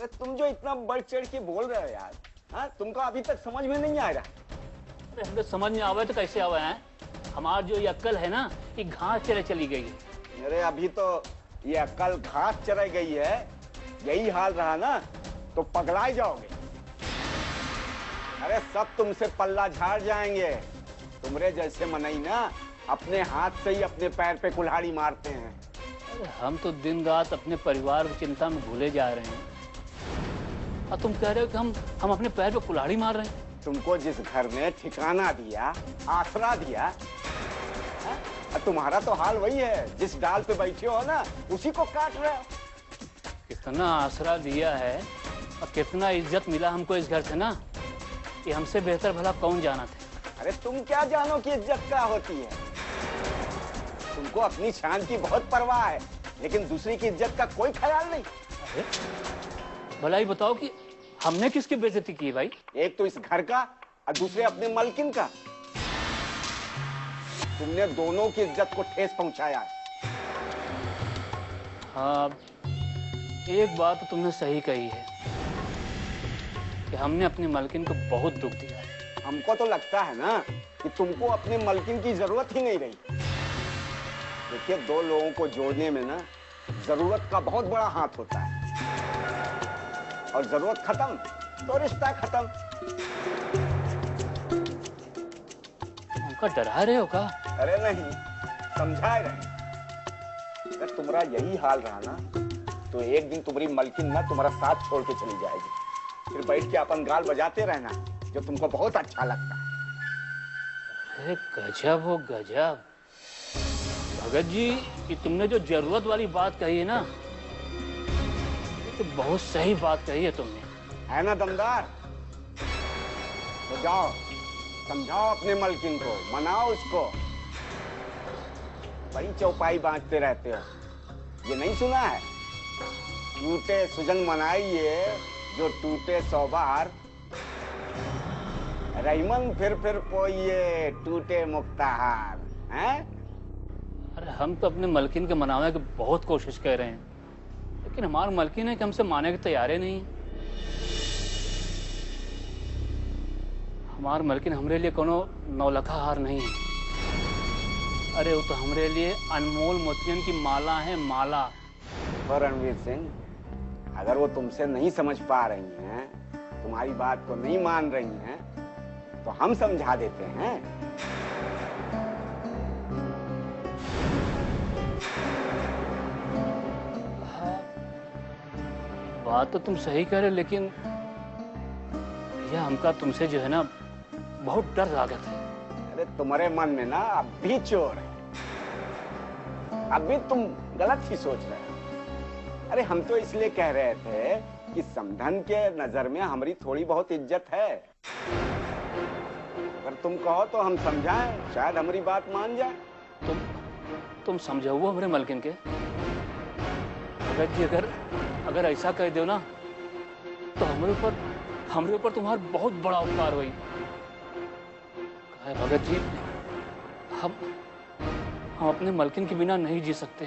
अरे तुम जो इतना बढ़ चढ़ के बोल रहे हो यार, हाँ तुमको अभी तक समझ में नहीं आ रहा। अरे हमको समझ में आवे तो कैसे आवे हैं? हमार जो ये अक्ल है ना, ये घास चरे चली गई है। अरे अभी तो ये अक्ल घास चराई गई है, यही हाल रहा ना तो पगला जाओगे। अरे सब तुमसे पल्ला झाड़ जाएंगे। तुमरे जैसे मनई ना अपने हाथ से ही अपने पैर पे कुल्हाड़ी मारते हैं। अरे हम तो दिन रात अपने परिवार की चिंता में भूले जा रहे हैं, और तुम कह रहे हो कि हम अपने पैर पे कुल्हाड़ी मार रहे हैं। तुमको जिस घर ने ठिकाना दिया, आसरा दिया, तुम्हारा तो हाल वही है, जिस डाल पे बैठे हो ना उसी को काट रहे हो। कितना आसरा दिया है और कितना इज्जत मिला हमको इस घर से ना, कि हमसे बेहतर भला कौन जाना था। अरे तुम क्या जानो कि इज्जत क्या होती है। तुमको अपनी शान की बहुत परवाह है, लेकिन दूसरी की इज्जत का कोई ख्याल नहीं। अरे भला ही बताओ कि हमने किसकी बेइज्जती की भाई? एक तो इस घर का और दूसरे अपने मालकिन का। तुमने दोनों की इज्जत को ठेस पहुंचाया है। हाँ, एक बात तो तुमने सही कही है कि हमने अपनी मालकिन को बहुत दुख दिया है। हमको तो लगता है ना कि तुमको अपने मालकिन की जरूरत ही नहीं रही। देखिए, दो लोगों को जोड़ने में ना जरूरत का बहुत बड़ा हाथ होता है, और जरूरत खत्म तो रिश्ता खत्म। हमका डरा रहे हो का? अरे नहीं, समझाए रहे। अगर तुम्हारा यही हाल रहा ना तो एक दिन तुम्हारी मालकिन ना तुम्हारा साथ छोड़ के चली जाएगी। फिर बैठ के अपन गाल बजाते रहना, जो तुमको बहुत अच्छा लगता है। अरे गजब हो गजब भगत जी, कि तुमने जो जरूरत वाली बात कही है ना, तो बहुत सही बात कही है तुमने। है ना दमदार? तो जाओ समझाओ अपने मालकिन को, मनाओ उसको। बड़ी चौपाई बांटते रहते हो, ये नहीं सुना है? टूटे सुजन मनाइए जो टूटे सौ बार, रहीमन फिर पोइए टूटे मुक्ताहार। हैं? अरे हम तो अपने मालकिन के मनाने की बहुत कोशिश कर रहे हैं, लेकिन हमारे मालकिन है कि हमसे माने की तैयार नहीं। हमारे मालकिन हमरे लिए कोनो नौलखा हार नहीं है। अरे वो तो हमरे लिए अनमोल मोतियन की माला है, माला। और रणवीर सिंह, अगर वो तुमसे नहीं समझ पा रही हैं, तुम्हारी बात को नहीं मान रही हैं, तो हम समझा देते हैं। हाँ, बात तो तुम सही कह रहे, लेकिन भैया हमका तुमसे जो है ना बहुत डर लागत है। अरे तुम्हारे मन में ना अब भी चोर है, अभी तुम गलत ही सोच रहे हो। अरे हम तो इसलिए कह रहे थे कि समधन के नजर में हमारी थोड़ी बहुत इज्जत है। अगर तुम कहो तो हम समझाएं, शायद हमारी बात मान जाए। तुम समझाओ हमारे मालकिन के। भगत जी, अगर ऐसा कह दो ना तो हमारे ऊपर तुम्हारा बहुत बड़ा उपकार हुई। भगत जी, हम अपने मालकिन के बिना नहीं जी सकते।